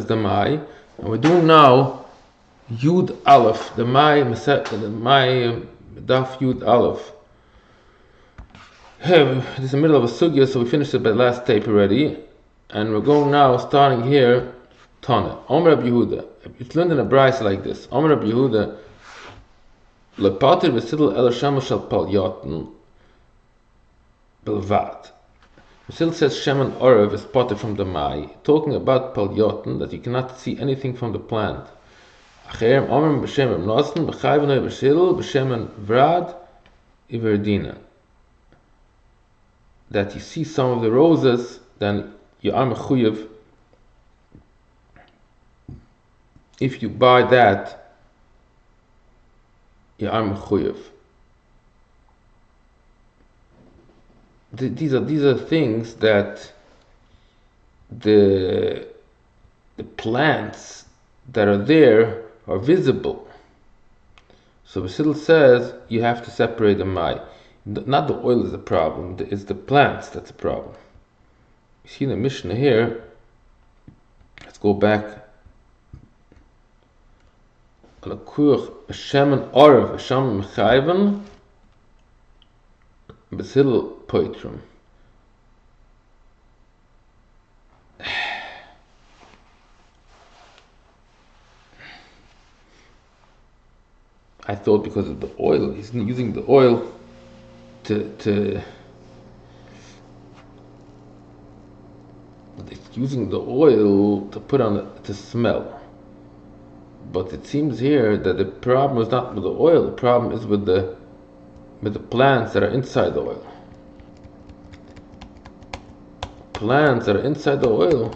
Demai, and we're doing now Yud Aleph, Demai Daf Yud Aleph. This is the middle of a sugya, so we finished it by the last tape already, and we're going now, starting here, Tana. Omer Rabbi Yehuda. It's learned in a brayse like this. Omer Rabbi Yehuda, Lepater v'sidl el Shema shel Palyoten Belvad. Still says Shemen Orev is potted from the Mai, talking about Palyoten, that you cannot see anything from the plant. That you see some of the roses, then you are mechuyev. If you buy that, you are mechuyev. These are things that the plants that are there are visible. So Basil says you have to separate the mai. Not the oil is the problem, it's the plants that's the problem. You see the Mishnah here. Let's go back. Shemen Orev, Shemen Mechayven, Basil Poitrum. I thought because of the oil, he's using the oil to put on it to smell. But it seems here that the problem is not with the oil, the problem is with the plants that are inside the oil. Plants that are inside the oil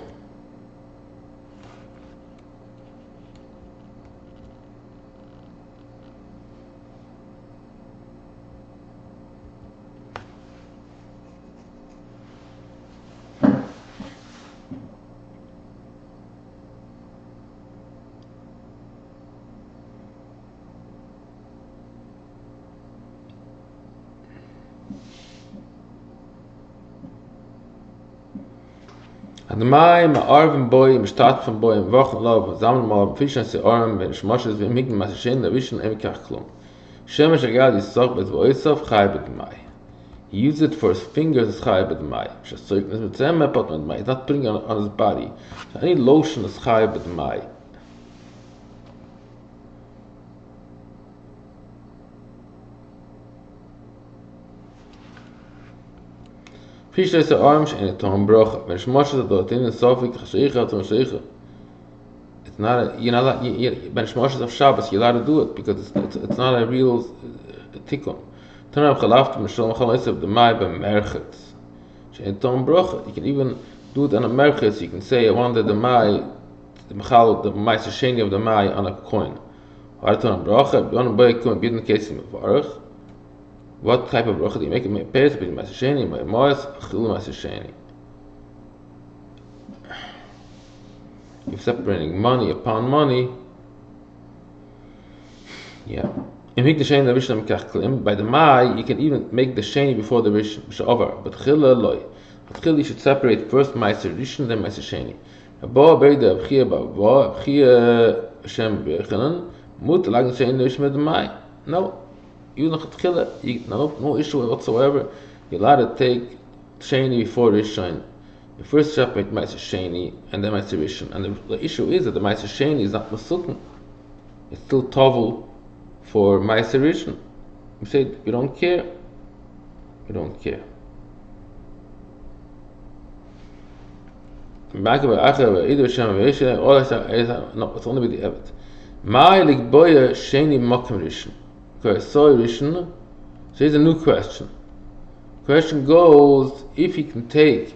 Demai ma'arvim boy mishtatfim boy v'vochem lov zamen mal fishen se arm ben shmoshes v'mign masashen levishen emikach klum shemesh agad yisach bez voisav chay b'demai. He used it for his fingers as chay b'demai. Shesoik nes mitzem mepot b'demai. He's not putting it on his body. So any lotion is chay b'demai. It's not a benchmoshes of Shabbos. You're allowed to do it because it's not a real tikkun. You can even do it on a merchet. You can say I wanted the Ma'aser Sheni of the Mai on a coin. What type of bracha do you make? It pairs between Ma'aser Sheni and Moas, Achil Ma'aser Sheni. You're separating money upon money. Yeah. By the Mai, you can even make the Sheni before the Rish over. But Chila loy. But Chila, you should separate first Ma'aser Rishon, then Ma'aser Sheni. Abo Beida Abchia Bavo, Abchia Hashem Bechanan, Mut Lagan Sheni Rish Med Mai. No. You no issue whatsoever. You're allowed to take Sheni before Rishon. You first separate Ma'aser Sheni and then Ma'aser Rishon. And the issue is that the Ma'aser Sheni is not Masukn. It's still Tovel for Ma'aser Rishon. You say you don't care. You don't care. No, it's only with the Evet. My Ligboya Sheni Mokim Rishon. So here's a new question. Question goes, if he can take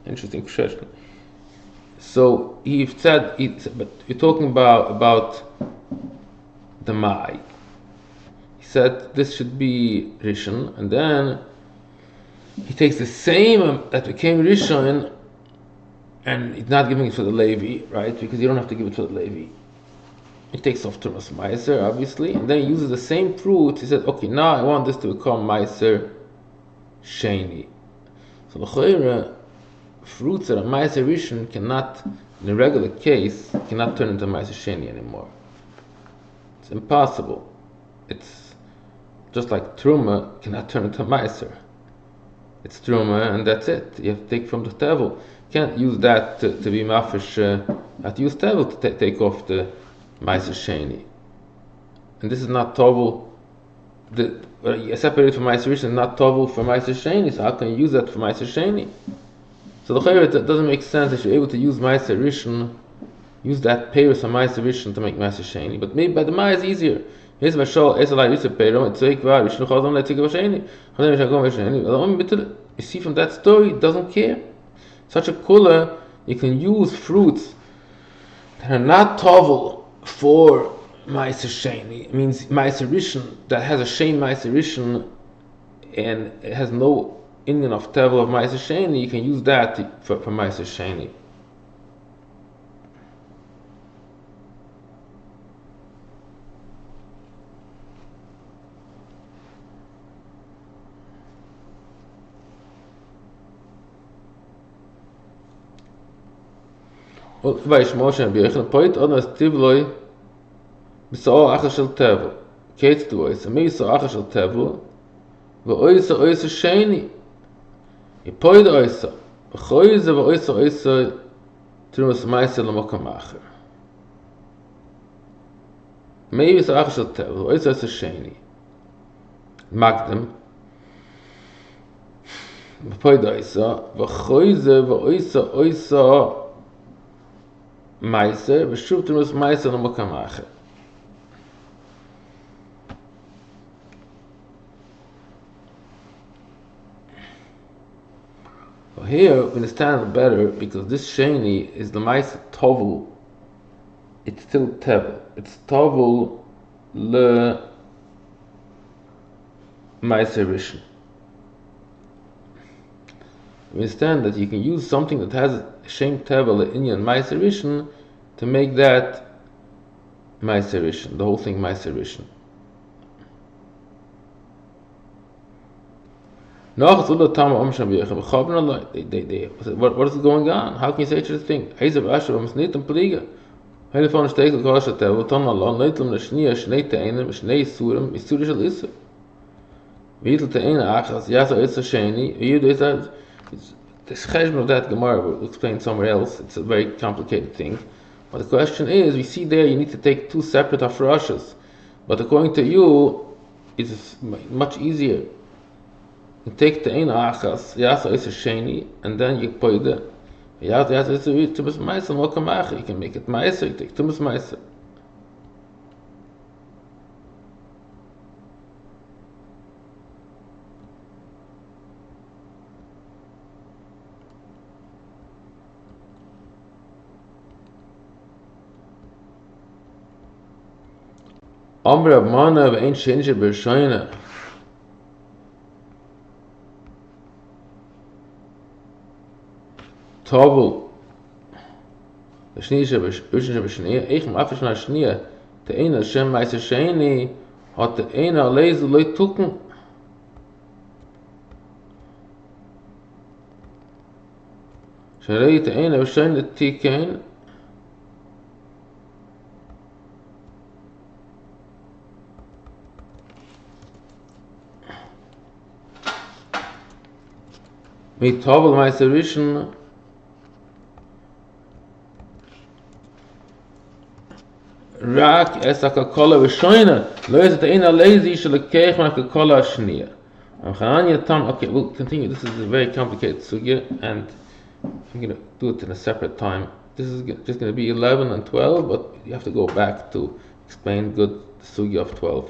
interesting question. So he said, but you're talking about the Mai. He said this should be Rishon, and then he takes the same that became Rishon, and he's not giving it for the Levi, right? Because you don't have to give it for the Levi. He takes off Tumas Meiser, obviously, and then he uses the same fruit. He says, okay, now I want this to become Meiser Sheni. So fruits that are Ma'aser Rishon cannot, in a regular case, cannot turn into Ma'aser Sheni anymore. It's impossible. It's just like Truma cannot turn into Ma'aser. It's Truma and that's it. You have to take from the Tevel. You can't use that to be Mafish. You have to use Tevel to take off the Ma'aser Sheni. And this is not Tovel. Separated from Ma'aser Rishon is not Tovel for Ma'aser Sheni. So how can you use that for Ma'aser Sheni? So the Chayret, it doesn't make sense that you're able to use Ma'aser Rishon, use that Peiros from Ma'aser Rishon to make Ma'aser Sheni. But maybe by the Demai is easier. Here's Mashal, Esalai Yusuf Peiros, it's Zeik Var, Rishon Chazon, Let's take Sheni. You see from that story, it doesn't care. Such a kula, you can use fruits that are not Tovel for Ma'aser Sheni. It means Ma'aser Rishon that has a Shem Ma'aser Rishon and it has no Indian of Tevel of Ma'aser Sheni. You can use that for Ma'aser Sheni. Weil Moshe bi ich point on as Tivloi so ach shel Tevel. Kate du is me so ach shel Tevel. Ve ois Sheni. I point ois. Khoiz ve ois Trumas Ma'aser L'Makom Acher. Maybe so ach shel Tevel. Ois Sheni. Magdem. Ve point ois. Ve khoiz ve ois Meiser, beshuv Trumas Ma'aser L'Makom Acher. Well, here we understand it better because this Sheni is the Ma'aser Tovel. It's still Tevel. It's Tovel le Ma'aser Rishon. We understand that you can use something that has Shem Tevel, the Inyan Ma'aser Rishon, to make that Ma'aser Rishon, the whole thing Ma'aser Rishon. What is going on? How can you say such a thing? This cheshbon of that Gemara will explain somewhere else. It's a very complicated thing. But the question is, we see there you need to take two separate hafrashas. But according to you, it's much easier. You take the Eina Achas, Yasa is a Sheni, and then you put it. Yasa is a Tumas Ma'aser, L'Makom Acher. You can make it Ma'aser, you take Tumas Ma'aser. Amr of Mana of Ein Sheni B'Rishayna. Tovel. The Shni B'Shniya. Ich Ma'afish Na Shniya. The Eina Shem Ma'aser Sheni. Hat the Eina Leizu Loi Tuken. Sharei the Eina B'Shayna Tikein. Mit Tovel Ma'aser Rishon Rak es a kakola v'shoyna lo is the ina lazy shel keich ma kakola shniya. Okay, we'll continue. This is a very complicated sugya, and I'm going to do it in a separate time. This is just going to be 11 and 12, but you have to go back to explain good the sugya of 12.